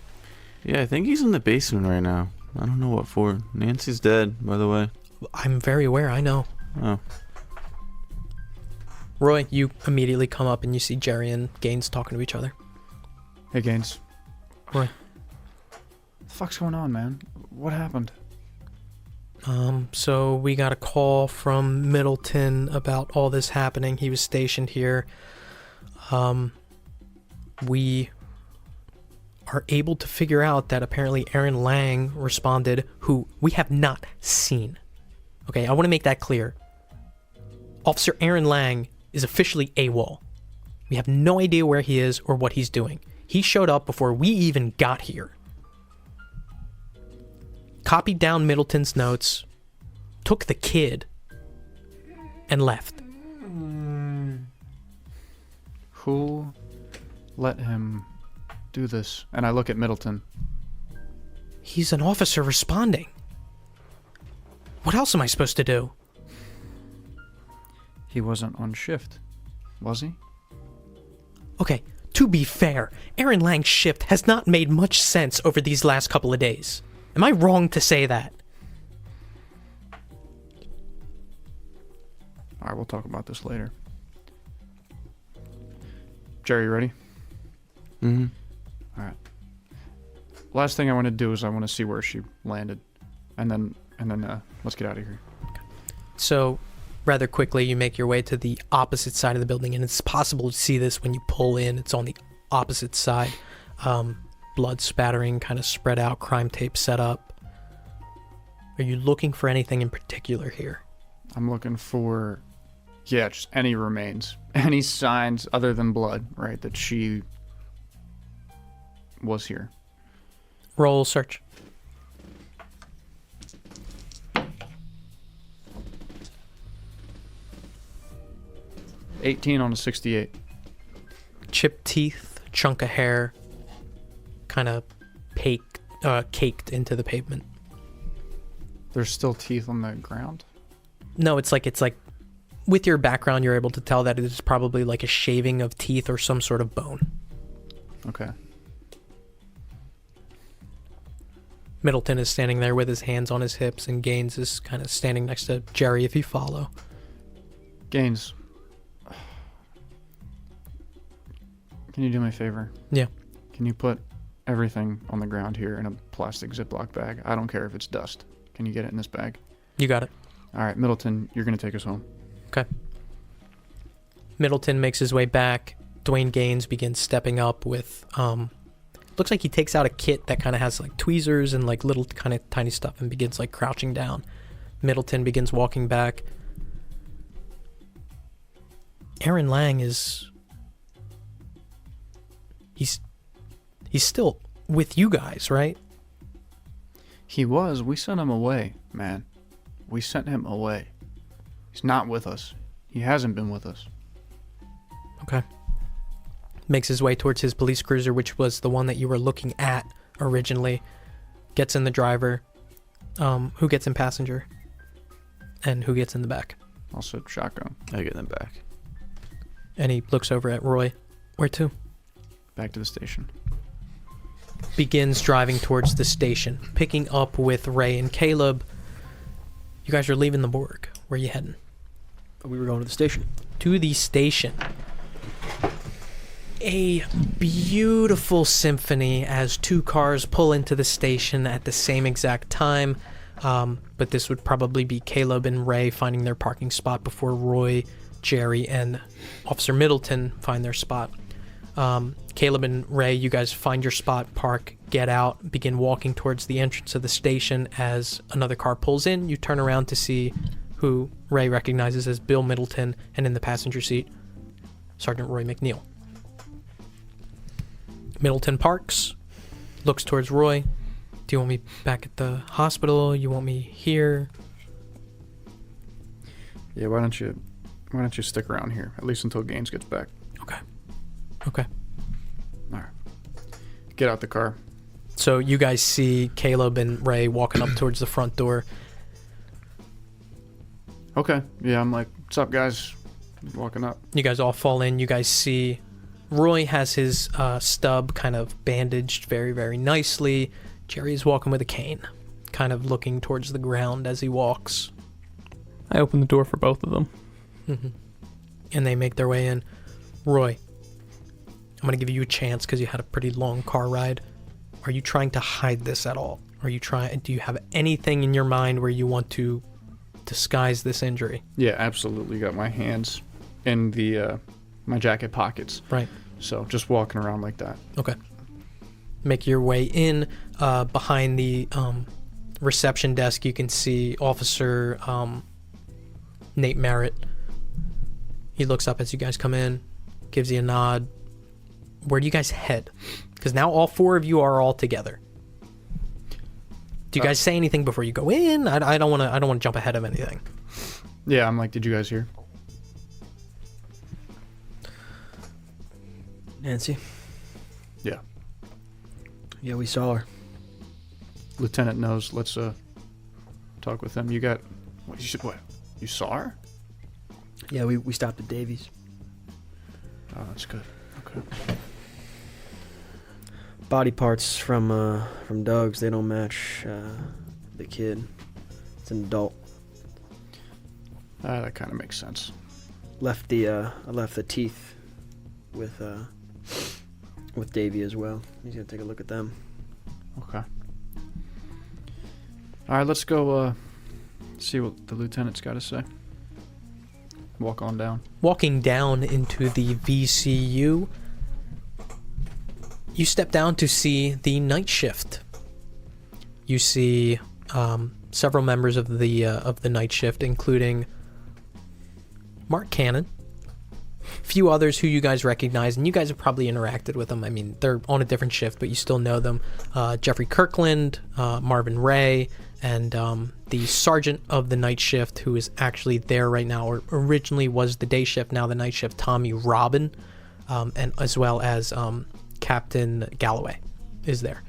Yeah, I think he's in the basement right now. I don't know what for. Nancy's dead, by the way. I'm very aware, I know. Oh. Roy, you immediately come up and you see Jerry and Gaines talking to each other. Hey, Gaines. Roy. What the fuck's going on, man? What happened? So we got a call from Middleton about all this happening. He was stationed here. We are able to figure out that apparently Aaron Lang responded, who we have not seen. Okay, I want to make that clear. Officer Aaron Lang is officially AWOL. We have no idea where he is or what he's doing. He showed up before we even got here. Copied down Middleton's notes, took the kid, and left. Who let him do this? And I look at Middleton. He's an officer responding. What else am I supposed to do? He wasn't on shift, was he? Okay, to be fair, Aaron Lang's shift has not made much sense over these last couple of days. Am I wrong to say that? All right, we'll talk about this later. Jerry, you ready? Mm-hmm. All right. Last thing I want to do is I want to see where she landed, and then let's get out of here. So, rather quickly, you make your way to the opposite side of the building, and it's possible to see this when you pull in. It's on the opposite side. Blood spattering, kind of spread out, crime tape set up. Are you looking for anything in particular here? I'm looking for, just any remains, any signs other than blood, right, that she was here. Roll search. $18 on a 68. Chipped teeth, chunk of hair, kind of caked into the pavement. There's still teeth on the ground? No, it's like with your background, you're able to tell that it is probably like a shaving of teeth or some sort of bone. Okay. Middleton is standing there with his hands on his hips, and Gaines is kind of standing next to Jerry, if you follow. Gaines. Can you do me a favor? Yeah. Can you put everything on the ground here in a plastic Ziploc bag? I don't care if it's dust. Can you get it in this bag? You got it. All right, Middleton, you're going to take us home. Okay. Middleton makes his way back. Dwayne Gaines begins stepping up with, looks like he takes out a kit that kind of has like tweezers and like little kind of tiny stuff and begins like crouching down. Middleton begins walking back. Aaron Lang is... He's still with you guys, right? We sent him away, man. We sent him away. He's not with us. He hasn't been with us. Okay. Makes his way towards his police cruiser, which was the one that you were looking at originally. Gets in the driver. Who gets in passenger? And who gets in the back? Also, shotgun. I get them back. And he looks over at Roy. Where to? Back to the station. Begins driving towards the station, picking up with Ray and Caleb. You guys are leaving the Borg. Where are you heading? We were going to the station. To the station. A beautiful symphony as two cars pull into the station at the same exact time. But this would probably be Caleb and Ray finding their parking spot before Roy, Jerry, and Officer Middleton find their spot. Caleb and Ray, you guys find your spot, park, get out, begin walking towards the entrance of the station. As another car pulls in, you turn around to see who Ray recognizes as Bill Middleton, and in the passenger seat, Sergeant Roy McNeil. Middleton parks, looks towards Roy. Do you want me back at the hospital? You want me here? Yeah, why don't you stick around here, at least until Gaines gets back. Okay. All right. Get out the car. So you guys see Caleb and Ray walking up towards the front door. Okay. Yeah, I'm like, what's up, guys? Walking up. You guys all fall in. You guys see Roy has his stub kind of bandaged very, very nicely. Jerry's walking with a cane, kind of looking towards the ground as he walks. I open the door for both of them. Mm-hmm. And they make their way in. Roy, I'm going to give you a chance because you had a pretty long car ride. Are you trying to hide this at all? Do you have anything in your mind where you want to disguise this injury? Yeah, absolutely. Got my hands in the my jacket pockets. Right. So just walking around like that. Okay. Make your way in. Behind the reception desk, you can see Officer Nate Merritt. He looks up as you guys come in, gives you a nod. Where do you guys head? Because now all four of you are all together. Do you guys say anything before you go in? I don't want to jump ahead of anything. Yeah, I'm like, did you guys hear? Nancy? Yeah. Yeah, we saw her. Lieutenant knows. Let's talk with him. You got what? You saw her? Yeah, we stopped at Davies. Oh, that's good. Okay. Body parts from Doug's, they don't match the kid. It's an adult. That kind of makes sense. I left the teeth with Davey as well. He's gonna take a look at them. Okay. All right, let's go see what the lieutenant's got to say. Walk on down. Walking down into the VCU, you step down to see the night shift. You see several members of the night shift, including Mark Cannon, a few others who you guys recognize, and you guys have probably interacted with them. I mean, they're on a different shift, but you still know them. Jeffrey Kirkland, Marvin Ray, and the sergeant of the night shift, who is actually there right now, or originally was the day shift, now the night shift, Tommy Robin, and as well as Captain Galloway is there.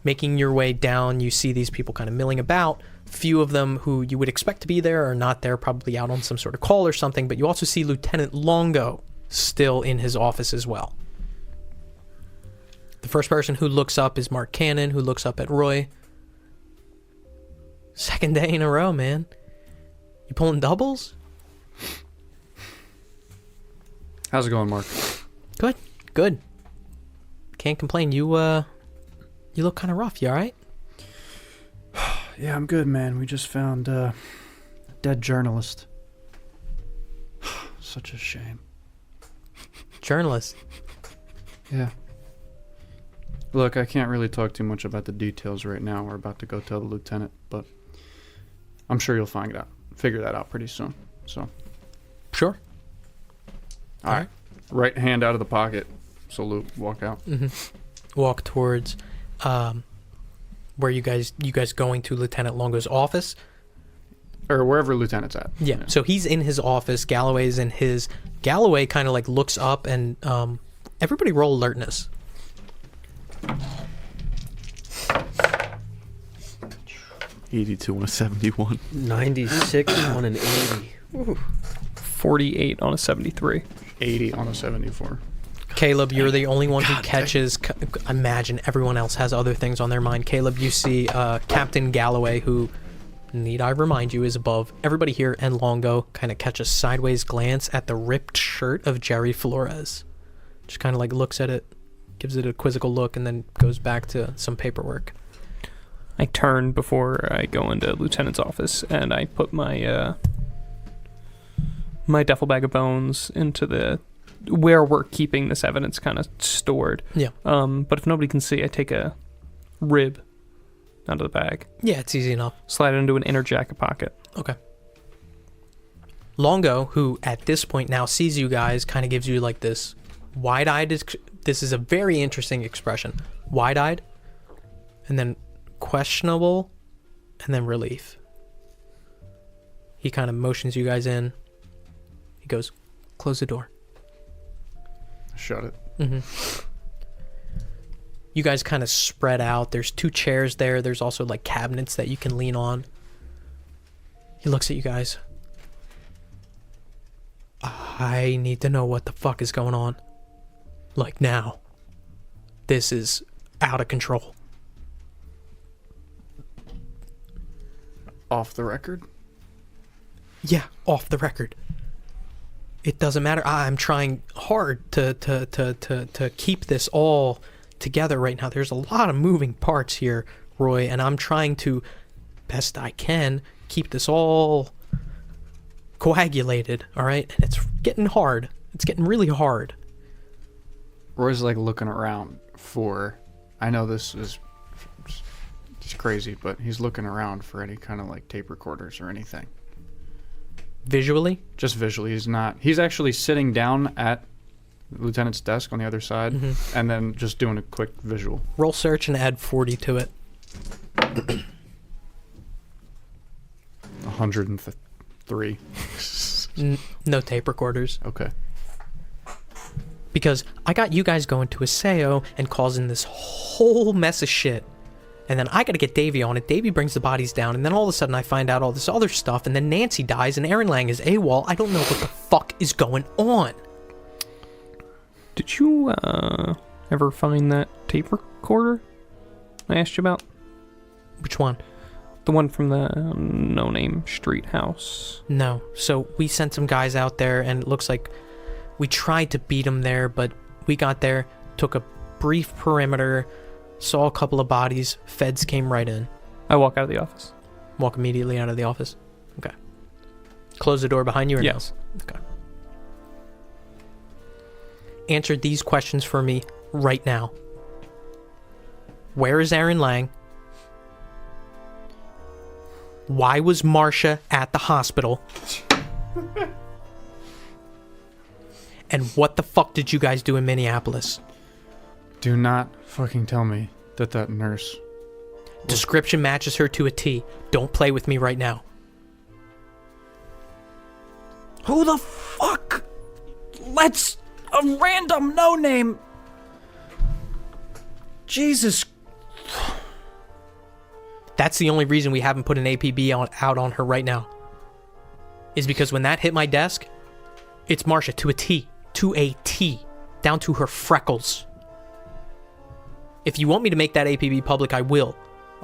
Making your way down, you see these people kind of milling about. Few of them who you would expect to be there are not there, probably out on some sort of call or something, but you also see Lieutenant Longo still in his office as well. The first person who looks up is Mark Cannon, who looks up at Roy. Second day in a row, man. You pulling doubles? How's it going, Mark? Good. Can't complain. You look kind of rough. You all right? Yeah, I'm good, man. We just found a dead journalist. Such a shame. Journalist. Yeah. Look, I can't really talk too much about the details right now. We're about to go tell the lieutenant, but I'm sure you'll figure that out pretty soon. So. Sure. All right. Right hand out of the pocket. Salute. Walk out. Mm-hmm. Walk towards Where you guys going to Lieutenant Longo's office? Or wherever Lieutenant's at. Yeah. So he's in his office. Galloway's in his. Galloway kind of like looks up and everybody roll alertness. 82 on a 71. 96 on an 80. Ooh. 48 on a 73. 80 on a 74. Caleb, you're the only one who catches. Imagine everyone else has other things on their mind. Caleb, you see Captain Galloway, who, need I remind you, is above everybody here, and Longo kind of catch a sideways glance at the ripped shirt of Jerry Flores. Just kind of like looks at it, gives it a quizzical look, and then goes back to some paperwork. I turn before I go into Lieutenant's office, and I put my my duffel bag of bones into the where we're keeping this evidence kind of stored. Yeah. But if nobody can see, I take a rib out of the bag. Yeah, it's easy enough. Slide it into an inner jacket pocket. Okay. Longo, who at this point now sees you guys, kind of gives you like this wide-eyed. This is a very interesting expression. Wide-eyed, and then questionable, and then relief. He kind of motions you guys in. He goes, close the door. Shut it. Mm-hmm. You guys kind of spread out. There's 2 chairs there. There's also like cabinets that you can lean on. He looks at you guys. I need to know what the fuck is going on. Like now. This is out of control. Off the record? Yeah, off the record. It doesn't matter. I'm trying hard to keep this all together right now. There's a lot of moving parts here, Roy, and I'm trying to, best I can, keep this all coagulated, all right? And it's getting hard. It's getting really hard. Roy's like looking around for, I know this is just crazy, but he's looking around for any kind of like tape recorders or anything. Visually? Just visually. He's actually sitting down at Lieutenant's desk on the other side, and then just doing a quick visual. Roll search and add 40 to it. 103. No tape recorders. Okay. Because I got you guys going to a SEO and causing this whole mess of shit. And then I gotta get Davey on it. Davey brings the bodies down, and then all of a sudden I find out all this other stuff, and then Nancy dies, and Aaron Lang is AWOL. I don't know what the fuck is going on. Did you ever find that tape recorder I asked you about? Which one? The one from the no-name street house. No. So we sent some guys out there, and it looks like we tried to beat them there, but we got there, took a brief perimeter, saw a couple of bodies, feds came right in. I walk out of the office. Walk immediately out of the office? Okay. Close the door behind you or Yes. no? Okay. Answer these questions for me right now. Where is Aaron Lang? Why was Marcia at the hospital? And what the fuck did you guys do in Minneapolis? Do not fucking tell me that nurse... Description matches her to a T. Don't play with me right now. Who the fuck lets a random no-name... Jesus. That's the only reason we haven't put an APB out on her right now. Is because when that hit my desk, it's Marcia to a T. To a T. Down to her freckles. If you want me to make that APB public, I will.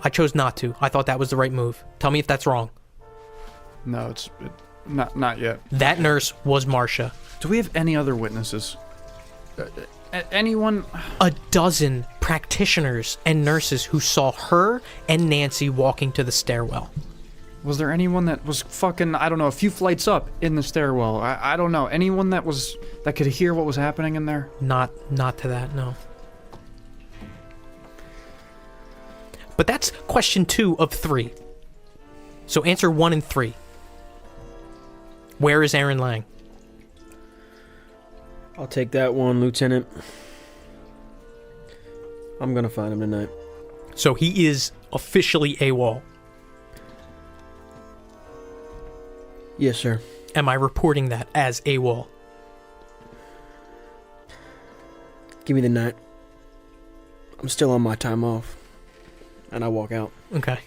I chose not to. I thought that was the right move. Tell me if that's wrong. No, not yet. That nurse was Marcia. Do we have any other witnesses? Anyone? A dozen practitioners and nurses who saw her and Nancy walking to the stairwell. Was there anyone that was fucking, I don't know, a few flights up in the stairwell? I don't know. Anyone that could hear what was happening in there? Not to that, no. But that's question 2 of 3. So answer 1 and 3. Where is Aaron Lang? I'll take that one, Lieutenant. I'm gonna find him tonight. So he is officially AWOL. Yes, sir. Am I reporting that as AWOL? Give me the night. I'm still on my time off. And I walk out. Okay.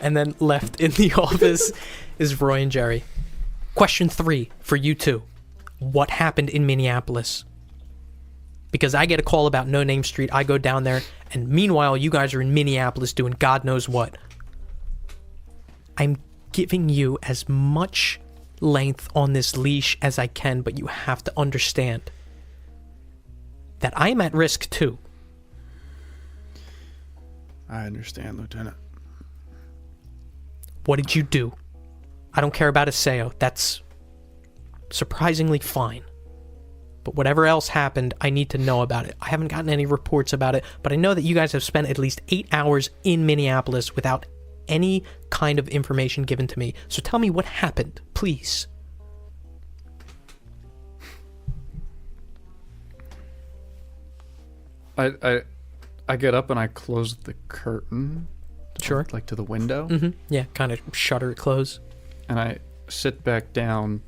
And then left in the office is Roy and Jerry. Question 3 for you two. What happened in Minneapolis? Because I get a call about No Name Street. I go down there. And meanwhile, you guys are in Minneapolis doing God knows what. I'm giving you as much length on this leash as I can, but you have to understand that I am at risk too. I understand, Lieutenant. What did you do? I don't care about Aseo. That's surprisingly fine. But whatever else happened, I need to know about it. I haven't gotten any reports about it, but I know that you guys have spent at least 8 hours in Minneapolis without any kind of information given to me. So tell me what happened, please. I get up and I close the curtain. Sure. Like to the window. Mm-hmm. Yeah, kind of shutter it close. And I sit back down.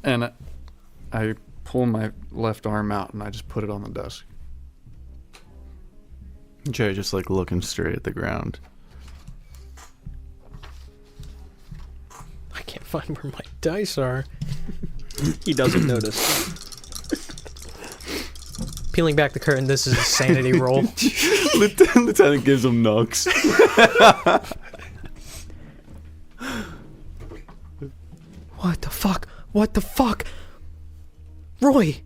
And I pull my left arm out and I just put it on the desk. Jerry just like looking straight at the ground. I can't find where my dice are. He doesn't notice. Peeling back the curtain, this is a sanity roll. Lieutenant gives him knocks. What the fuck? What the fuck? Roy!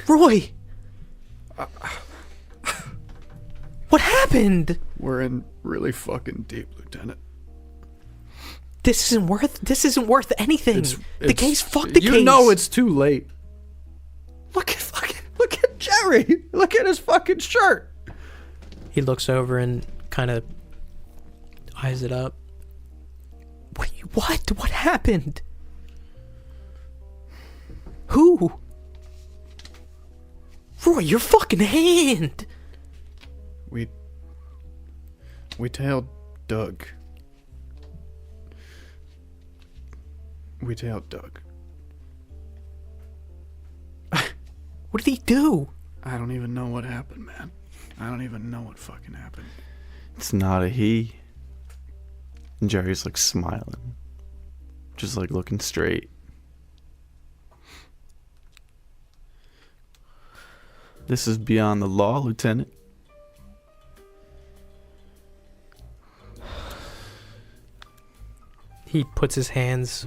Roy! What happened? We're in really fucking deep, Lieutenant. This isn't worth anything. Fuck the case. You know it's too late. Look at Jerry. Look at his fucking shirt. He looks over and kind of eyes it up. What? What happened? Who? Roy, your fucking hand. We tailed Doug. What did he do? I don't even know what happened, man. I don't even know what fucking happened. It's not a he. And Jerry's like smiling. Just like looking straight. This is beyond the law, Lieutenant. He puts his hands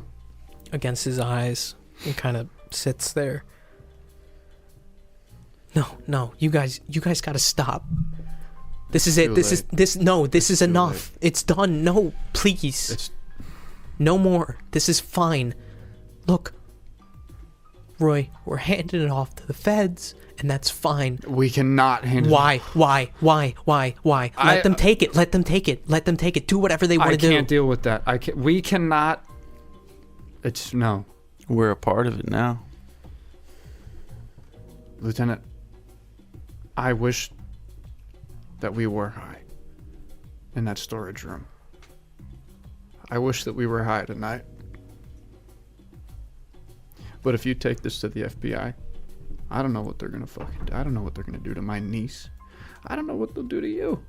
against his eyes and kind of sits there. No, you guys gotta stop. This is it. This is enough. It's done. No, please. No more. This is fine. Look, Roy, we're handing it off to the feds, and that's fine. We cannot hand it Why? Let them take it. Let them take it. Do whatever they want to do. I can't deal with that. We cannot. No. We're a part of it now. Lieutenant, I wish that we were high in that storage room. I wish that we were high tonight. But if you take this to the FBI, I don't know what they're gonna fucking do. I don't know what they're gonna do to my niece. I don't know what they'll do to you.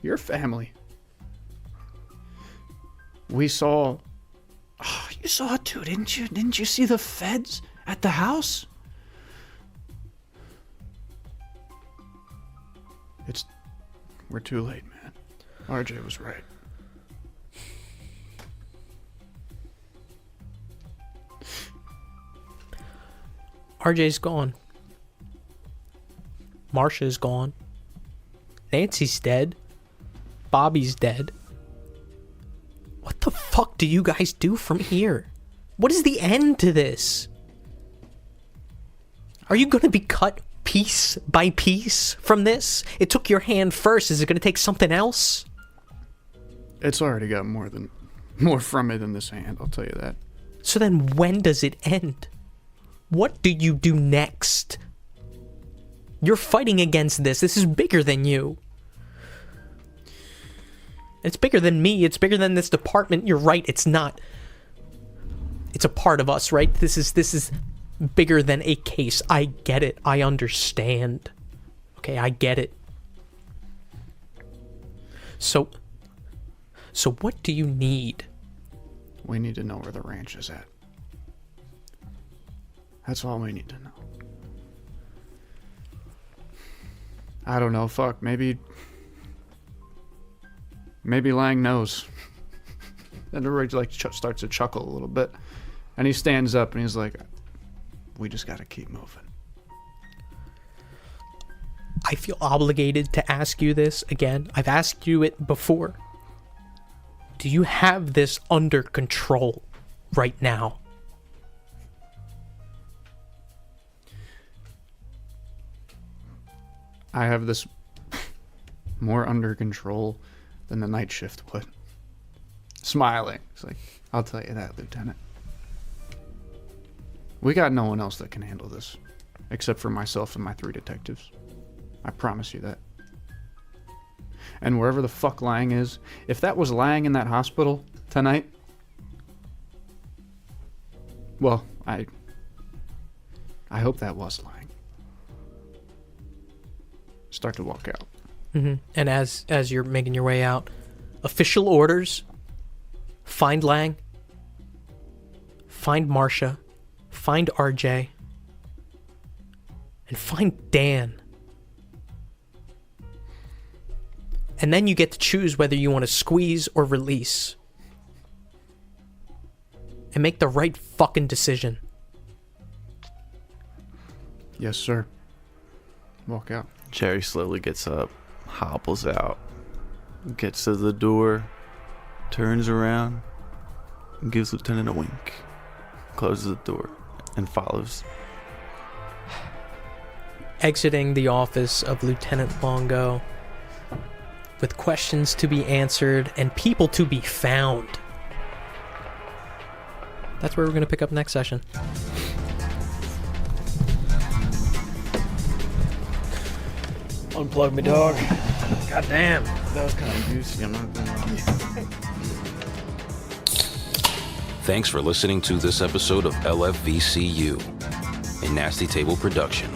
Your family. We saw... Oh, you saw it too, didn't you? Didn't you see the feds at the house? We're too late, man. RJ was right. RJ's gone. Marsha's gone. Nancy's dead. Bobby's dead. What the fuck do you guys do from here? What is the end to this? Are you gonna be cut piece by piece from this? It took your hand first. Is it gonna take something else? It's already got more from it than this hand, I'll tell you that. So then when does it end? What do you do next? You're fighting against this. This is bigger than you. It's bigger than me. It's bigger than this department. You're right. It's not. It's a part of us, right? This is bigger than a case. I get it. I understand. Okay, I get it. So what do you need? We need to know where the ranch is at. That's all we need to know. I don't know. Fuck. Maybe Lang knows. And everybody like starts to chuckle a little bit, and he stands up and he's like, "We just got to keep moving." I feel obligated to ask you this again. I've asked you it before. Do you have this under control right now? I have this more under control than the night shift would. Smiling. It's like, I'll tell you that, Lieutenant. We got no one else that can handle this, except for myself and my 3 detectives. I promise you that. And wherever the fuck Lang is, if that was Lang in that hospital tonight, well, I hope that was Lang. Start to walk out. Mm-hmm. And as you're making your way out, official orders: find Lang, find Marcia, find RJ, and find Dan. And then you get to choose whether you want to squeeze or release. And make the right fucking decision. Yes, sir. Walk out. Jerry slowly gets up, hobbles out, gets to the door, turns around, and gives Lieutenant a wink, closes the door, and follows. Exiting the office of Lieutenant Longo, with questions to be answered and people to be found. That's where we're going to pick up next session. Unplug me, dog. God damn. That was kind of juicy, I'm not gonna lie. Thanks for listening to this episode of LFVCU, a Nasty Table production.